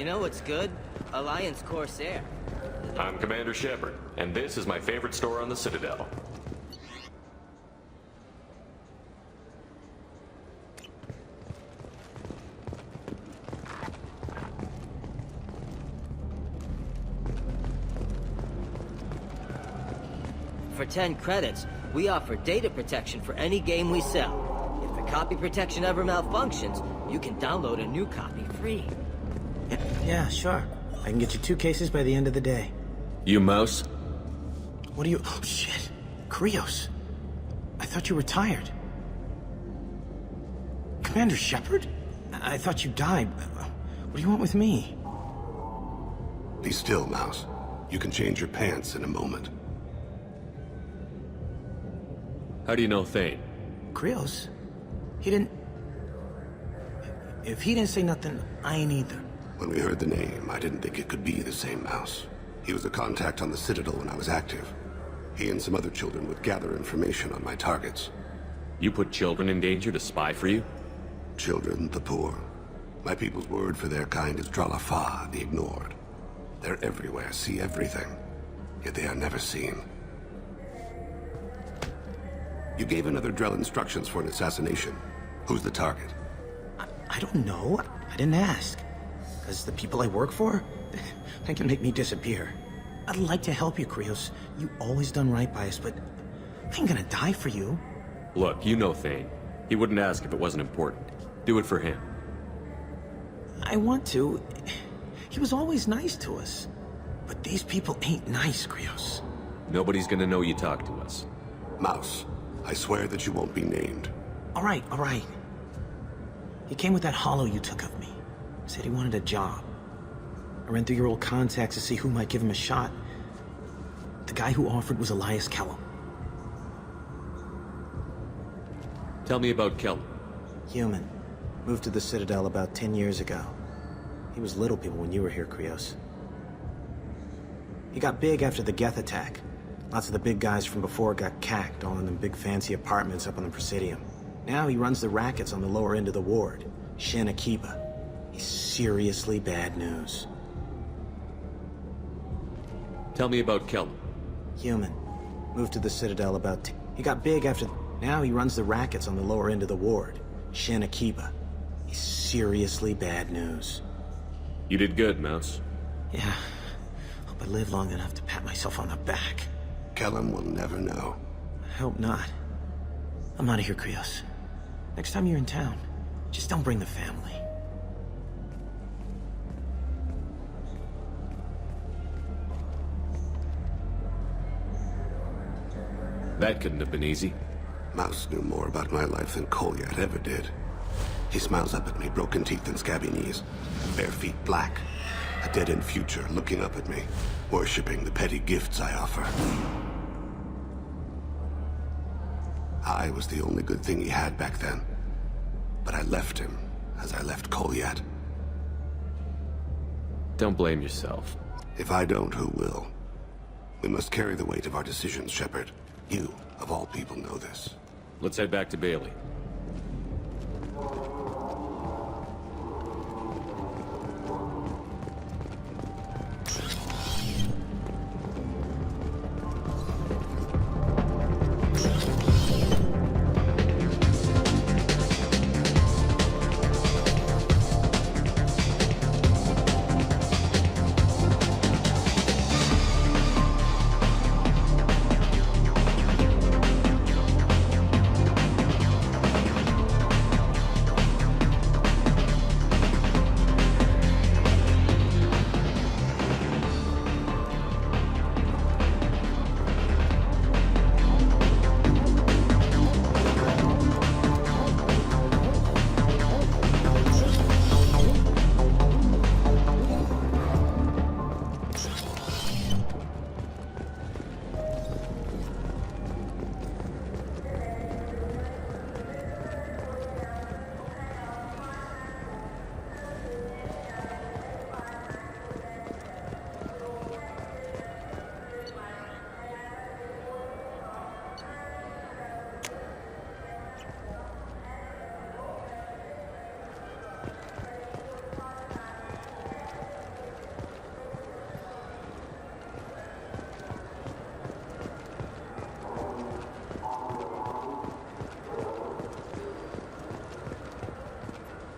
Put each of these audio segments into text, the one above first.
You know what's good? Alliance Corsair. I'm Commander Shepard, and this is my favorite store on the Citadel. For 10 credits, we offer data protection for any game we sell. If the copy protection ever malfunctions, you can download a new copy free. Yeah, sure. I can get you 2 cases by the end of the day. You mouse? What are you... Oh, shit. Krios. I thought you retired. Commander Shepard? I thought you died. What do you want with me? Be still, Mouse. You can change your pants in a moment. How do you know Thane? Krios? He didn't... If he didn't say nothing, I ain't either. When we heard the name, I didn't think it could be the same Mouse. He was a contact on the Citadel when I was active. He and some other children would gather information on my targets. You put children in danger to spy for you? Children, the poor. My people's word for their kind is Dralafa, the ignored. They're everywhere, see everything. Yet they are never seen. You gave another Drell instructions for an assassination. Who's the target? I don't know. I didn't ask. Because the people I work for, they can make me disappear. I'd like to help you, Krios. You always done right by us, but I ain't gonna die for you. Look, you know Thane. He wouldn't ask if it wasn't important. Do it for him. I want to. He was always nice to us. But these people ain't nice, Krios. Nobody's gonna know you talk to us. Mouse, I swear that you won't be named. All right, all right. He came with that hollow you took of me. Said he wanted a job. I ran through your old contacts to see who might give him a shot. The guy who offered was Elias Kellum. Tell me about Kellum. Human. Moved to the Citadel about 10 years ago. He was little people when you were here, Krios. He got big after the Geth attack. Lots of the big guys from before got cacked, all in them big fancy apartments up on the Presidium. Now he runs the rackets on the lower end of the ward, Shin Akiba. He's seriously bad news. Tell me about Kellum. Human. Moved to the Citadel about... He got big after... Now he runs the rackets on the lower end of the ward, Shin Akiba. He's seriously bad news. You did good, Mouse. Yeah. Hope I live long enough to pat myself on the back. Kellum will never know. I hope not. I'm out of here, Krios. Next time you're in town, just don't bring the family. That couldn't have been easy. Mouse knew more about my life than Kolyat ever did. He smiles up at me, broken teeth and scabby knees. Bare feet black. A dead-end future looking up at me, worshipping the petty gifts I offer. I was the only good thing he had back then. But I left him, as I left Kolyat. Don't blame yourself. If I don't, who will? We must carry the weight of our decisions, Shepard. You, of all people, know this. Let's head back to Bailey.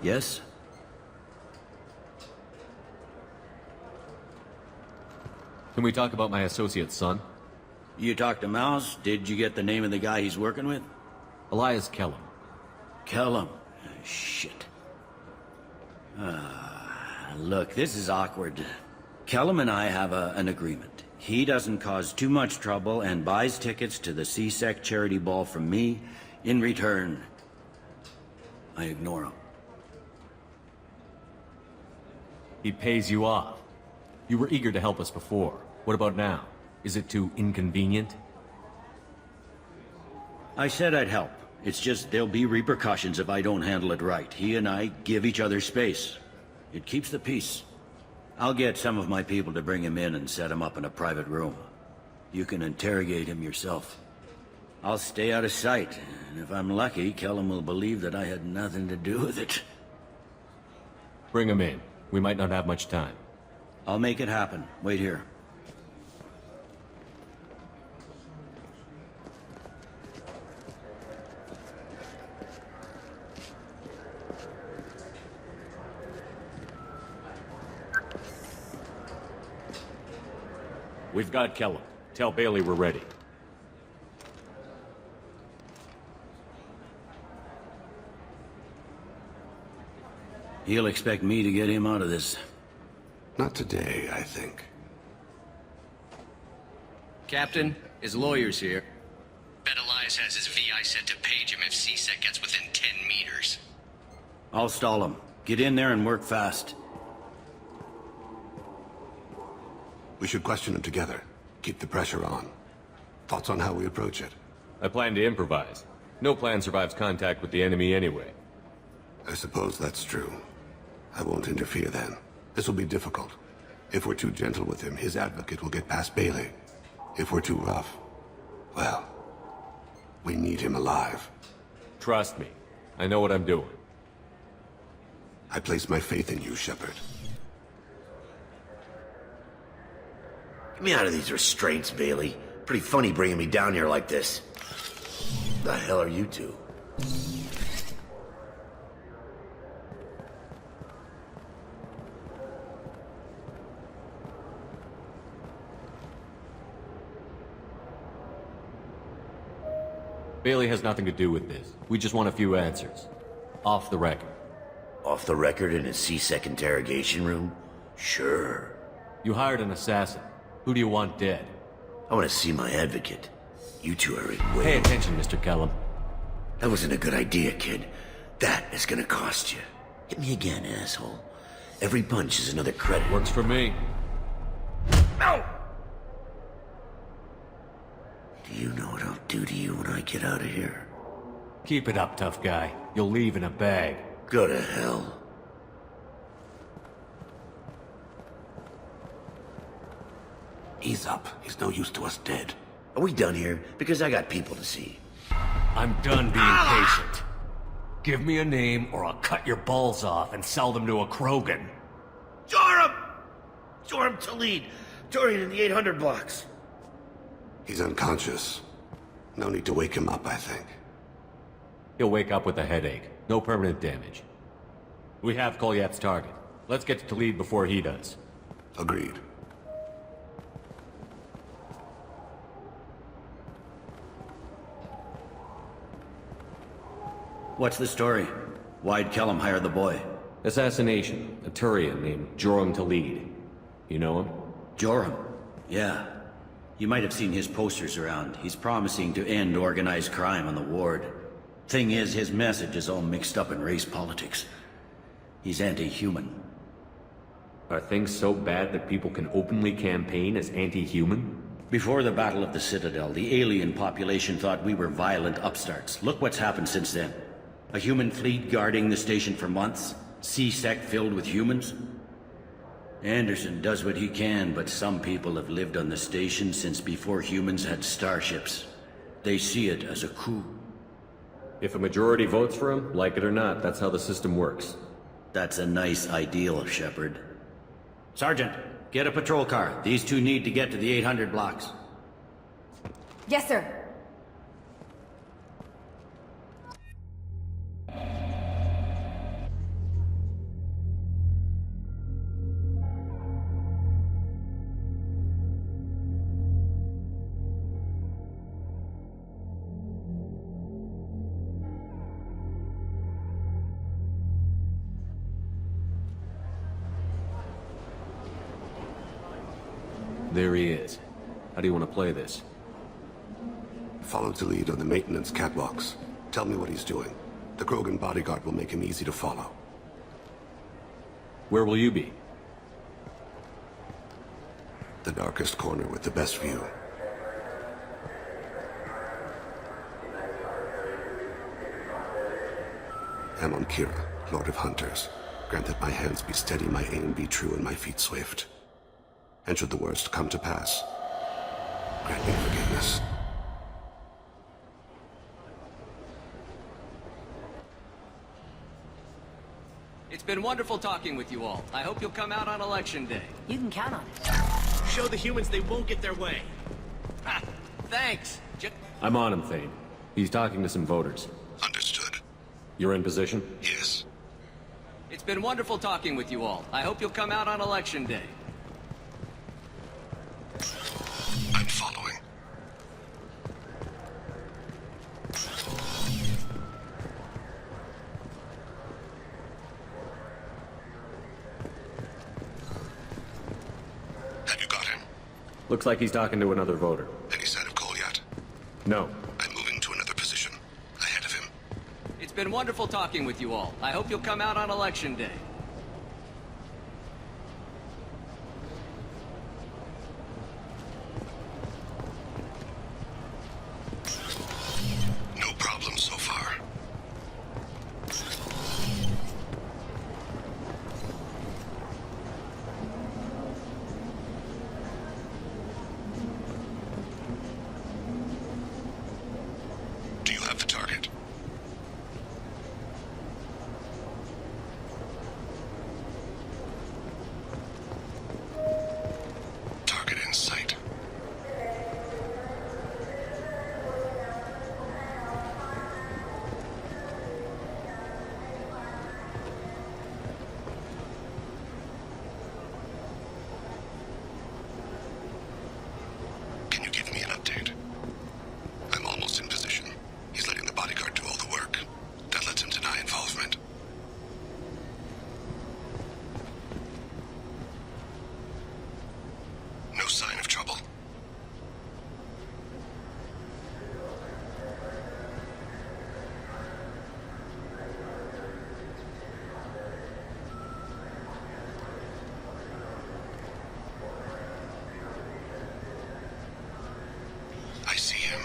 Yes? Can we talk about my associate's son? You talked to Mouse? Did you get the name of the guy he's working with? Elias Kellum. Kellum. Shit. Look, this is awkward. Kellum and I have an agreement. He doesn't cause too much trouble and buys tickets to the C-Sec charity ball from me. In return, I ignore him. He pays you off. You were eager to help us before. What about now? Is it too inconvenient? I said I'd help. It's just there'll be repercussions if I don't handle it right. He and I give each other space. It keeps the peace. I'll get some of my people to bring him in and set him up in a private room. You can interrogate him yourself. I'll stay out of sight, and if I'm lucky, Kellum will believe that I had nothing to do with it. Bring him in. We might not have much time. I'll make it happen. Wait here. We've got Kellum. Tell Bailey we're ready. He'll expect me to get him out of this. Not today, I think. Captain, his lawyer's here. Bet Elias has his VI set to page him if C-Sec gets within 10 meters. I'll stall him. Get in there and work fast. We should question him together. Keep the pressure on. Thoughts on how we approach it? I plan to improvise. No plan survives contact with the enemy anyway. I suppose that's true. I won't interfere then. This will be difficult. If we're too gentle with him, his advocate will get past Bailey. If we're too rough, well, we need him alive. Trust me. I know what I'm doing. I place my faith in you, Shepard. Get me out of these restraints, Bailey. Pretty funny bringing me down here like this. The hell are you two? Bailey has nothing to do with this. We just want a few answers. Off the record. Off the record in a C-Sec interrogation room? Sure. You hired an assassin. Who do you want dead? I want to see my advocate. You two are in Pay way. attention, Mr. Kellum. That wasn't a good idea, kid. That is gonna cost you. Hit me again, asshole. Every punch is another credit. Works for me. No! Do you know what I'll do to you when I get out of here? Keep it up, tough guy. You'll leave in a bag. Go to hell. Ease up. He's no use to us dead. Are we done here? Because I got people to see. I'm done being patient. Give me a name or I'll cut your balls off and sell them to a Krogan. Joram! Joram Talid! Dorian in the 800 blocks. He's unconscious. No need to wake him up, I think. He'll wake up with a headache. No permanent damage. We have Kolyat's target. Let's get to Talid before he does. Agreed. What's the story? Why'd Kellum hire the boy? Assassination. A Turian named Joram Talid. You know him? Joram? Yeah. You might have seen his posters around. He's promising to end organized crime on the ward. Thing is, his message is all mixed up in race politics. He's anti-human. Are things so bad that people can openly campaign as anti-human? Before the Battle of the Citadel, the alien population thought we were violent upstarts. Look what's happened since then. A human fleet guarding the station for months. C-Sec filled with humans. Anderson does what he can, but some people have lived on the station since before humans had starships. They see it as a coup. If a majority votes for him, like it or not, that's how the system works. That's a nice ideal, Shepard. Sergeant, get a patrol car. These two need to get to the 800 blocks. Yes, sir. There he is. How do you want to play this? Follow the lead on the maintenance catwalks. Tell me what he's doing. The Krogan bodyguard will make him easy to follow. Where will you be? The darkest corner with the best view. Amon Kira, Lord of Hunters. Grant that my hands be steady, my aim be true, and my feet swift. And should the worst come to pass, grant me forgiveness. It's been wonderful talking with you all. I hope you'll come out on Election Day. You can count on it. Show the humans they won't get their way. Ha! Thanks! I'm on him, Thane. He's talking to some voters. Understood. You're in position? Yes. It's been wonderful talking with you all. I hope you'll come out on Election Day. I'm following. Have you got him? Looks like he's talking to another voter. Any sign of Kolyat? No. I'm moving to another position. Ahead of him. It's been wonderful talking with you all. I hope you'll come out on Election Day. No problem so far. Do you have the target? Target in sight. Can you give me an update? I'm almost in position. He's letting the bodyguard do all the work. That lets him deny involvement. No sign of trouble. I see him.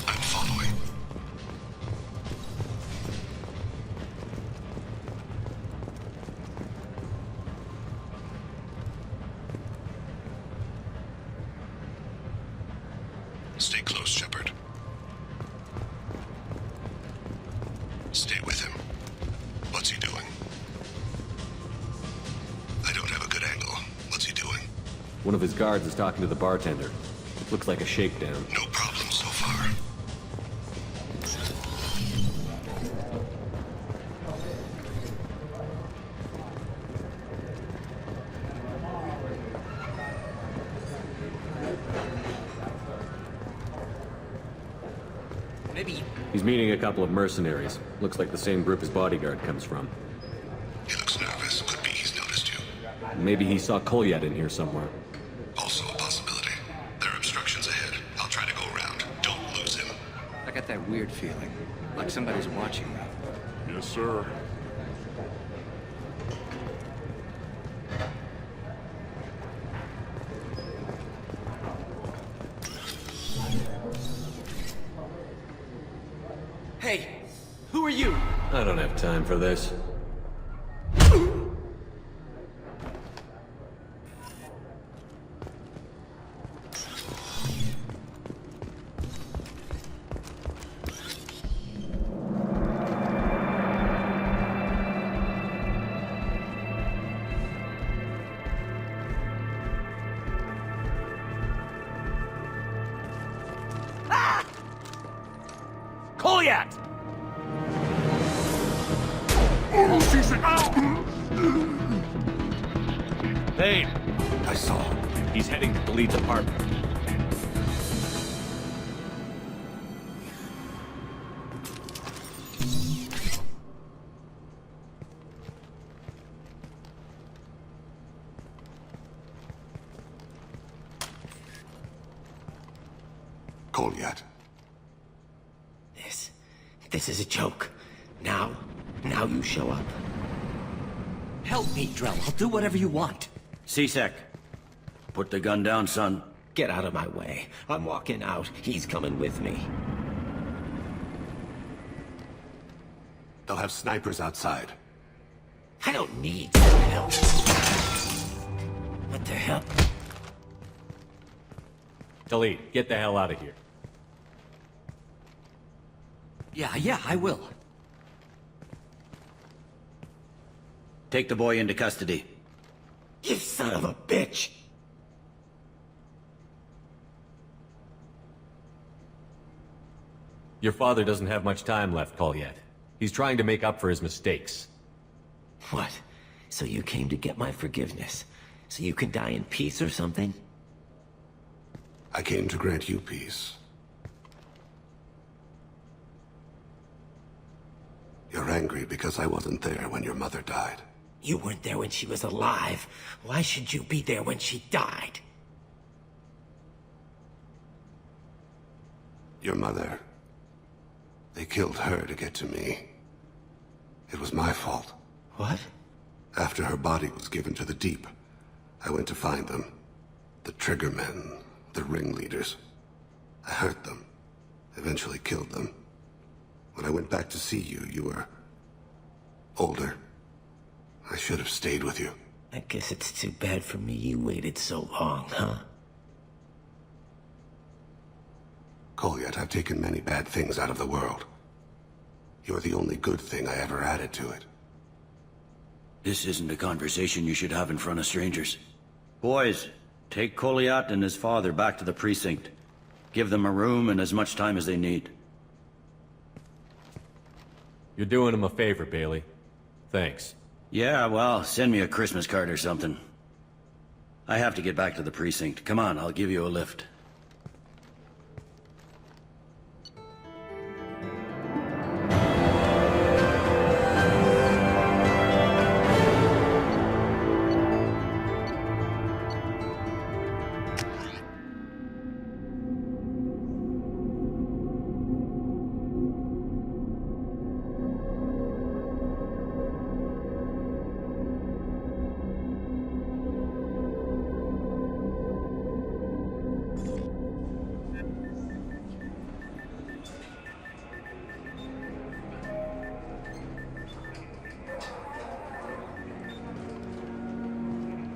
I'm following. Stay close, Shepard. Stay with him. What's he doing? I don't have a good angle. What's he doing? One of his guards is talking to the bartender. Looks like a shakedown. No problem so far. Maybe... He's meeting a couple of mercenaries. Looks like the same group his bodyguard comes from. He looks nervous. Could be he's noticed you. Maybe he saw Kolyat in here somewhere. Also a possibility. There are obstructions ahead. I'll try to go around. Don't lose him. I got that weird feeling. Like somebody's watching me. Yes, sir. Hey! Who are you? I don't have time for this. Kolyat! Thane, I saw. He's heading to the lead's apartment. Kolyat. This is a joke. Now you show up. Help me, Drell. I'll do whatever you want. C-Sec, put the gun down, son. Get out of my way. I'm walking out. He's coming with me. They'll have snipers outside. I don't need help. What the hell? Talid, get the hell out of here. Yeah, I will. Take the boy into custody. You son of a bitch! Your father doesn't have much time left, Kolyat. He's trying to make up for his mistakes. What? So you came to get my forgiveness? So you can die in peace or something? I came to grant you peace. You're angry because I wasn't there when your mother died. You weren't there when she was alive. Why should you be there when she died? Your mother. They killed her to get to me. It was my fault. What? After her body was given to the deep, I went to find them. The triggermen, the ringleaders. I hurt them. Eventually killed them. When I went back to see you, you were older. I should have stayed with you. I guess it's too bad for me you waited so long, huh? Kolyat, I've taken many bad things out of the world. You're the only good thing I ever added to it. This isn't a conversation you should have in front of strangers. Boys, take Kolyat and his father back to the precinct. Give them a room and as much time as they need. You're doing him a favor, Bailey. Thanks. Yeah, well, send me a Christmas card or something. I have to get back to the precinct. Come on, I'll give you a lift.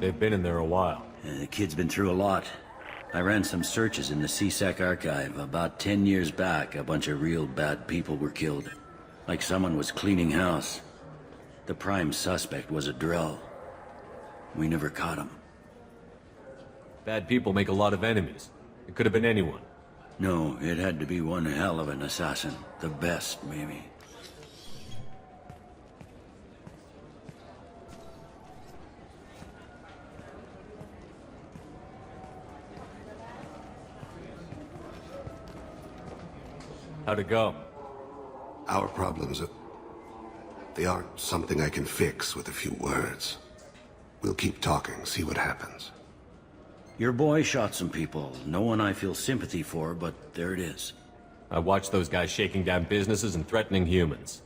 They've been in there a while. The kid's been through a lot. I ran some searches in the C-Sec archive. About 10 years back, a bunch of real bad people were killed. Like someone was cleaning house. The prime suspect was a Drell. We never caught him. Bad people make a lot of enemies. It could have been anyone. No, it had to be one hell of an assassin. The best, maybe. How'd it go? Our problems they aren't something I can fix with a few words. We'll keep talking, see what happens. Your boy shot some people. No one I feel sympathy for, but there it is. I watched those guys shaking down businesses and threatening humans.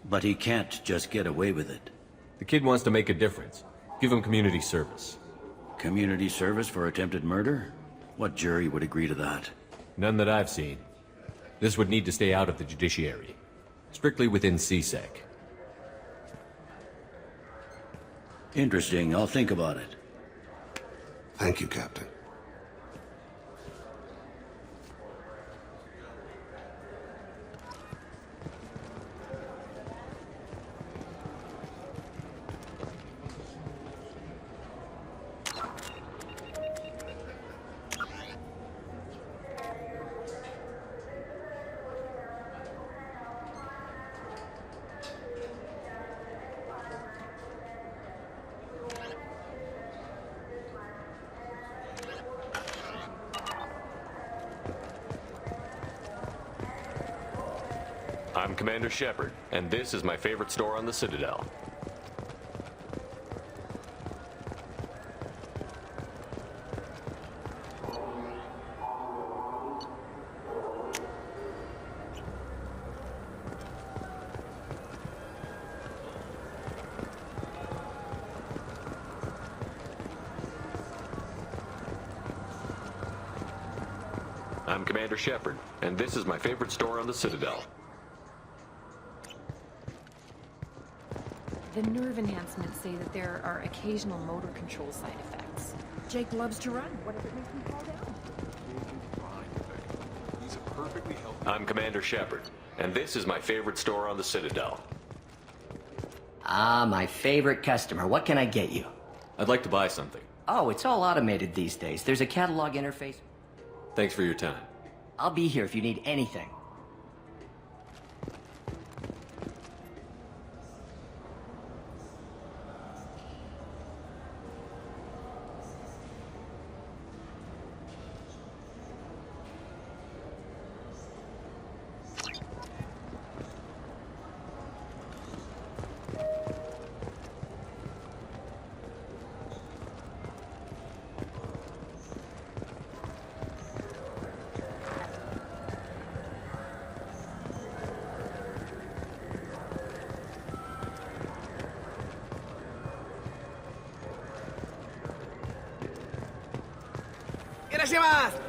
But he can't just get away with it. The kid wants to make a difference. Give him community service. Community service for attempted murder? What jury would agree to that? None that I've seen. This would need to stay out of the judiciary. Strictly within C-Sec. Interesting. I'll think about it. Thank you, Captain. I'm Commander Shepard, and this is my favorite store on the Citadel. I'm Commander Shepard, and this is my favorite store on the Citadel. The nerve enhancements say that there are occasional motor control side effects. Jake loves to run. What if it makes him fall down? He's a perfectly healthy... I'm Commander Shepard, and this is my favorite store on the Citadel. Ah, my favorite customer. What can I get you? I'd like to buy something. Oh, it's all automated these days. There's a catalog interface. Thanks for your time. I'll be here if you need anything. ¡Gracias!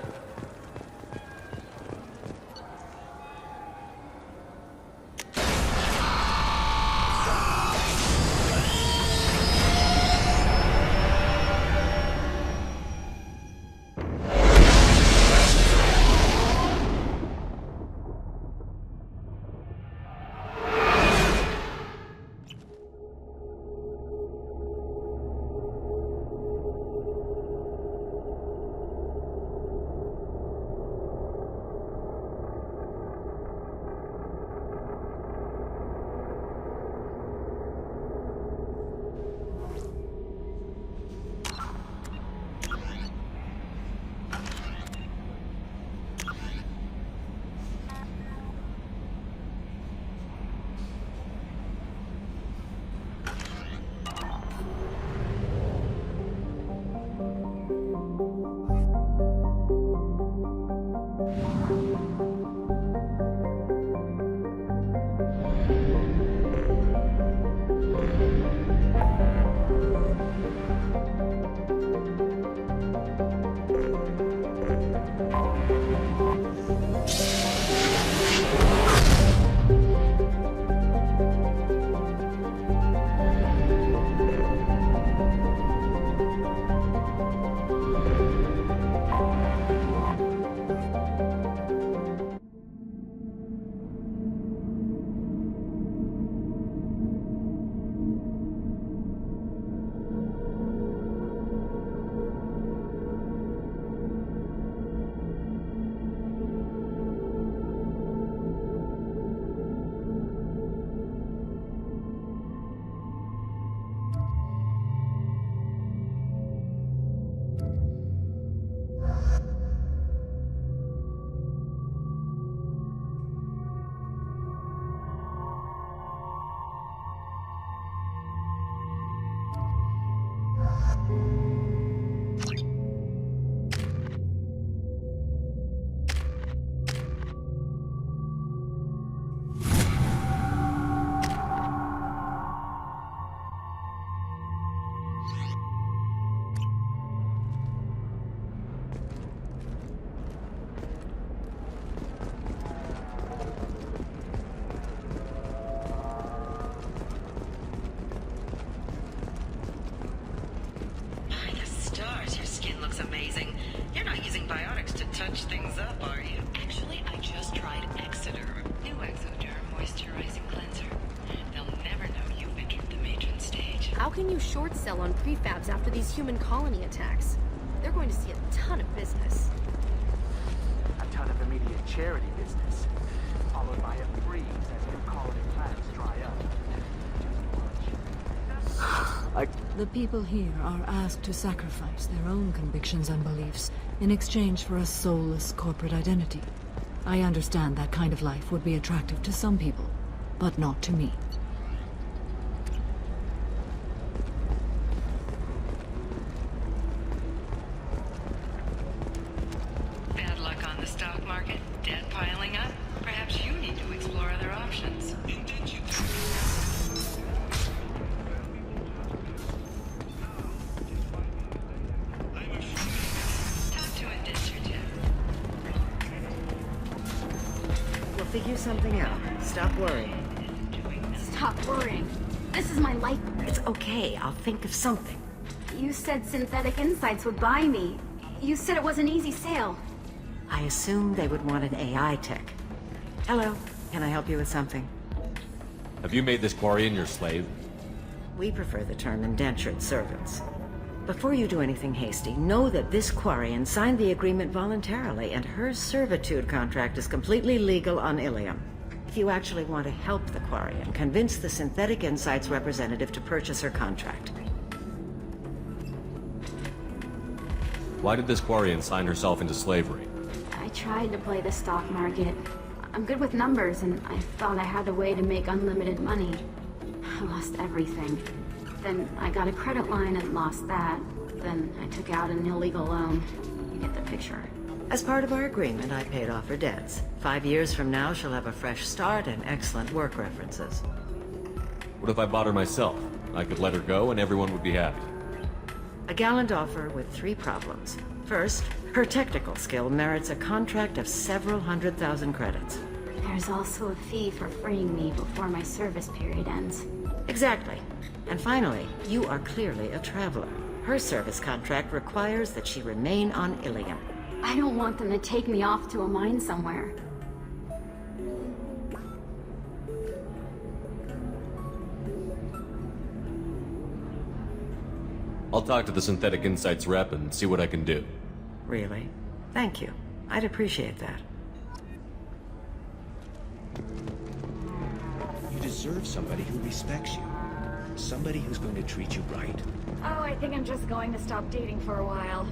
How can you short sell on prefabs after these human colony attacks? They're going to see a ton of business. A ton of immediate charity business, followed by a freeze as new colony plans dry up. The people here are asked to sacrifice their own convictions and beliefs in exchange for a soulless corporate identity. I understand that kind of life would be attractive to some people, but not to me. Bad luck on the stock market? Debt piling up? Perhaps you need to explore other options. Figure something out. Stop worrying. Stop worrying. This is my life. It's okay. I'll think of something. You said Synthetic Insights would buy me. You said it was an easy sale. I assumed they would want an AI tech. Hello. Can I help you with something? Have you made this Quarian your slave? We prefer the term indentured servants. Before you do anything hasty, know that this Quarian signed the agreement voluntarily, and her servitude contract is completely legal on Ilium. If you actually want to help the Quarian, convince the Synthetic Insights representative to purchase her contract. Why did this Quarian sign herself into slavery? I tried to play the stock market. I'm good with numbers, and I thought I had a way to make unlimited money. I lost everything. Then I got a credit line and lost that. Then I took out an illegal loan. You get the picture. As part of our agreement, I paid off her debts. 5 years from now, she'll have a fresh start and excellent work references. What if I bought her myself? I could let her go and everyone would be happy. A gallant offer with 3 problems. First, her technical skill merits a contract of several 100,000 credits. There's also a fee for freeing me before my service period ends. Exactly. And finally, you are clearly a traveler. Her service contract requires that she remain on Ilium. I don't want them to take me off to a mine somewhere. I'll talk to the Synthetic Insights rep and see what I can do. Really? Thank you. I'd appreciate that. You deserve somebody who respects you. Somebody who's going to treat you right. Oh, I think I'm just going to stop dating for a while.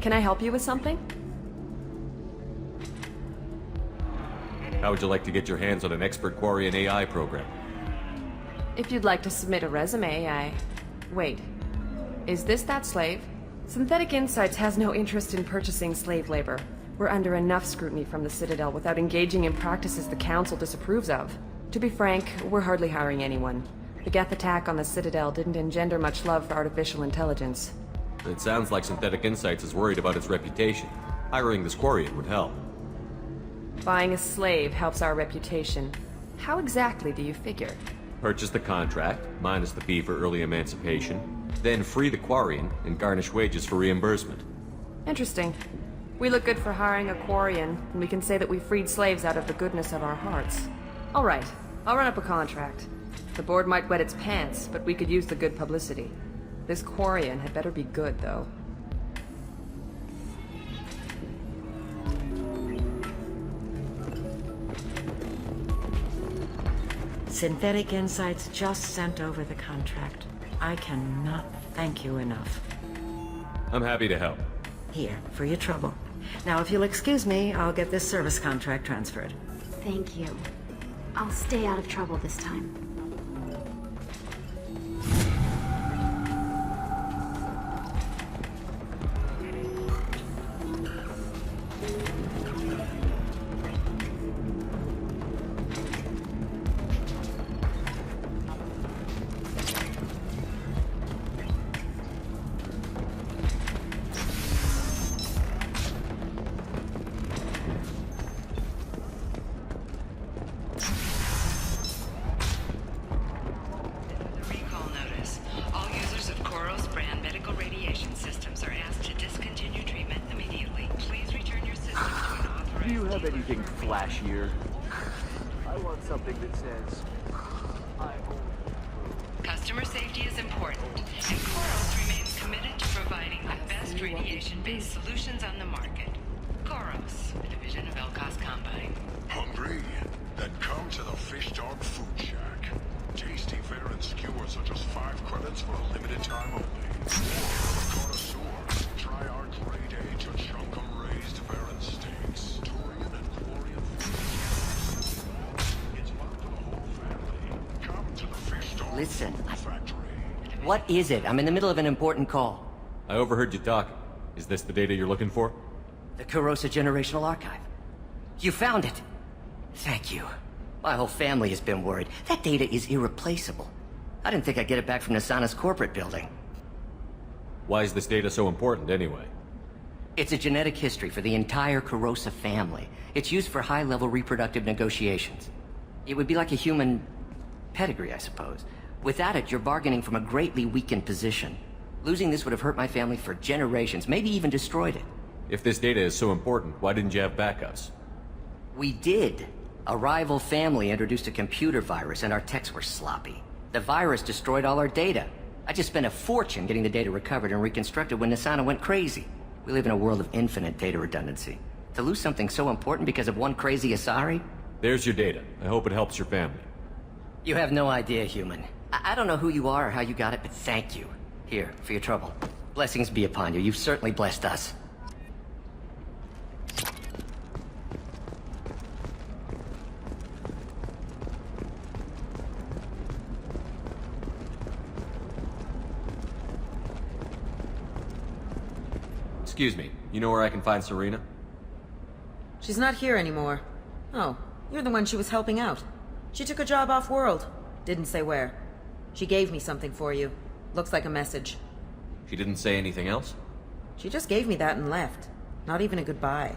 Can I help you with something? How would you like to get your hands on an expert Quarian AI program? If you'd like to submit a resume, Wait. Is this that slave? Synthetic Insights has no interest in purchasing slave labor. We're under enough scrutiny from the Citadel without engaging in practices the Council disapproves of. To be frank, we're hardly hiring anyone. The Geth attack on the Citadel didn't engender much love for artificial intelligence. It sounds like Synthetic Insights is worried about its reputation. Hiring this Quarian would help. Buying a slave helps our reputation. How exactly do you figure? Purchase the contract, minus the fee for early emancipation, then free the Quarian and garnish wages for reimbursement. Interesting. We look good for hiring a Quarian, and we can say that we freed slaves out of the goodness of our hearts. All right, I'll run up a contract. The board might wet its pants, but we could use the good publicity. This Quarian had better be good, though. Synthetic Insights just sent over the contract. I cannot thank you enough. I'm happy to help. Here, for your trouble. Now, if you'll excuse me, I'll get this service contract transferred. Thank you. I'll stay out of trouble this time. Anything flashier? I want something that says, Customer safety is important, and Koros remains committed to providing the best radiation-based solutions on the market. Koros, a division of Elkos Combine. Hungry? Then come to the Fish Dog Food Shack. Tasty fare and skewers are just 5 credits for a limited time only. Or Listen, what is it? I'm in the middle of an important call. I overheard you talking. Is this the data you're looking for? The Kurosa Generational Archive. You found it! Thank you. My whole family has been worried. That data is irreplaceable. I didn't think I'd get it back from Nasana's corporate building. Why is this data so important, anyway? It's a genetic history for the entire Kurosa family. It's used for high-level reproductive negotiations. It would be like a human pedigree, I suppose. Without it, you're bargaining from a greatly weakened position. Losing this would have hurt my family for generations, maybe even destroyed it. If this data is so important, why didn't you have backups? We did. A rival family introduced a computer virus and our techs were sloppy. The virus destroyed all our data. I just spent a fortune getting the data recovered and reconstructed when Nasana went crazy. We live in a world of infinite data redundancy. To lose something so important because of one crazy Asari? There's your data. I hope it helps your family. You have no idea, human. I don't know who you are or how you got it, but thank you. Here, for your trouble. Blessings be upon you. You've certainly blessed us. Excuse me, you know where I can find Serena? She's not here anymore. Oh, you're the one she was helping out. She took a job off-world. Didn't say where. She gave me something for you. Looks like a message. She didn't say anything else? She just gave me that and left. Not even a goodbye.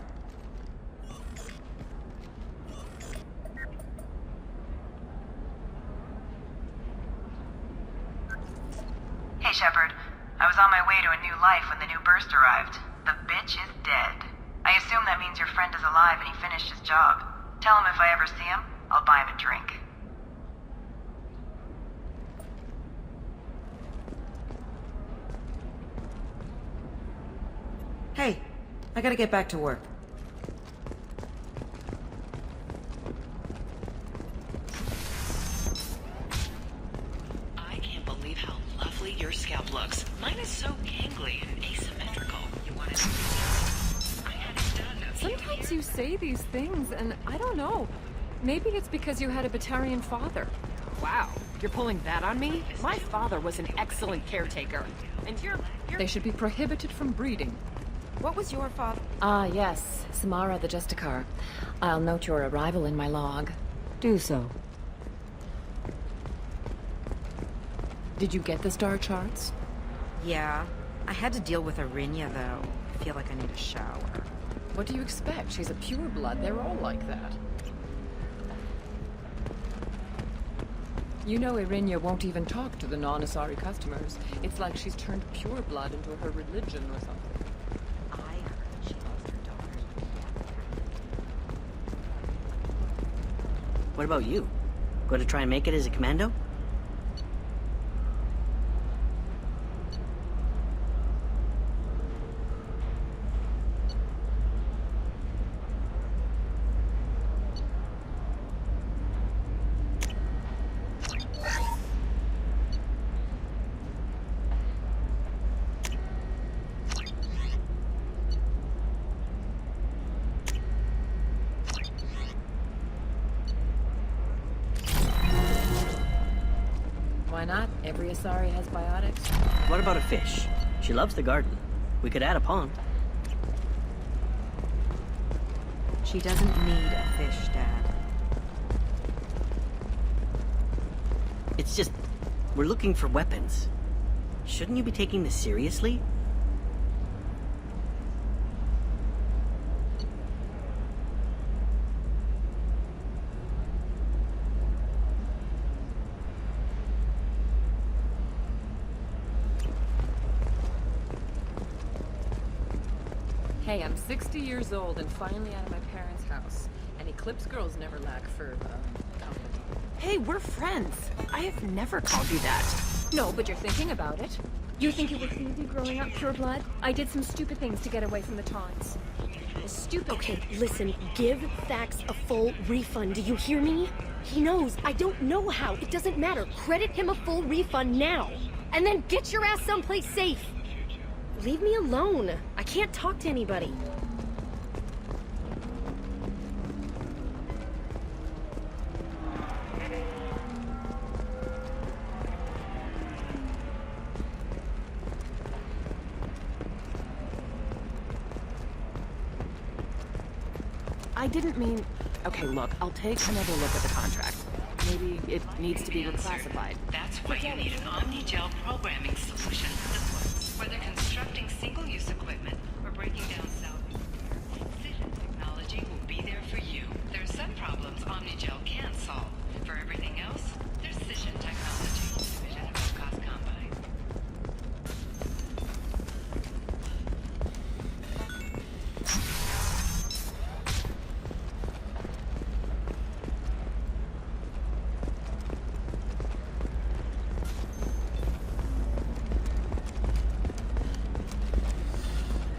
Hey, Shepard. I was on my way to a new life when the new burst arrived. The bitch is dead. I assume that means your friend is alive and he finished his job. Tell him if I ever see him, I'll buy him a drink. Hey, I gotta get back to work. I can't believe how lovely your scalp looks. Mine is so gangly and asymmetrical. You want it? I had it done. Sometimes you say these things, and I don't know. Maybe it's because you had a Batarian father. Wow, you're pulling that on me? My father was an excellent caretaker. And you're... They should be prohibited from breeding. What was your father? Ah, yes. Samara the Justicar. I'll note your arrival in my log. Do so. Did you get the star charts? Yeah. I had to deal with Arinya, though. I feel like I need a shower. What do you expect? She's a pureblood. They're all like that. You know Irinya won't even talk to the non-Asari customers. It's like she's turned pureblood into her religion or something. What about you? Going to try and make it as a commando? Why not? Every Asari has biotics. What about a fish? She loves the garden. We could add a pond. She doesn't need a fish, Dad. It's just, we're looking for weapons. Shouldn't you be taking this seriously? Hey, I'm 60 years old and finally out of my parents' house. And Eclipse girls never lack for, company. Hey, we're friends. I have never called you that. No, but you're thinking about it. You think it was easy growing up pure blood? I did some stupid things to get away from the taunts. Stupid. Okay, listen, give Thax a full refund, do you hear me? He knows, I don't know how, it doesn't matter. Credit him a full refund now. And then get your ass someplace safe. Leave me alone. I can't talk to anybody. I didn't mean... Okay, look, I'll take another look at the contract. Maybe it needs to be reclassified. That's why you need an Omni-Gel programming solution for the books. Whether constructing single-use equipment or breaking down salvage, Cision technology will be there for you. There are some problems Omni-Gel can't solve. For everything else, there's Cision technology, division of cost combine.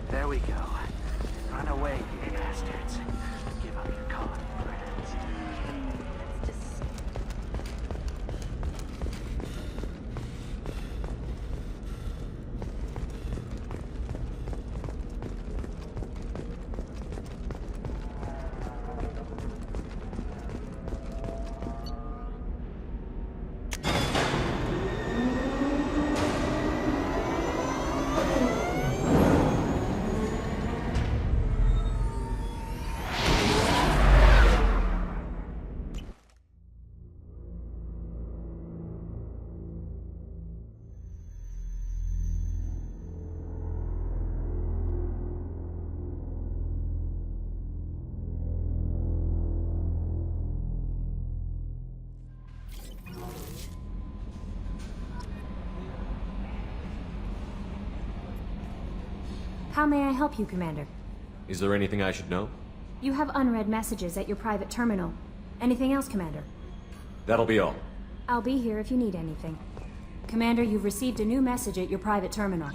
There we go. Run away, you bastards. Give up your colony, friends. How may I help you, Commander? Is there anything I should know? You have unread messages at your private terminal. Anything else, Commander? That'll be all. I'll be here if you need anything. Commander, you've received a new message at your private terminal.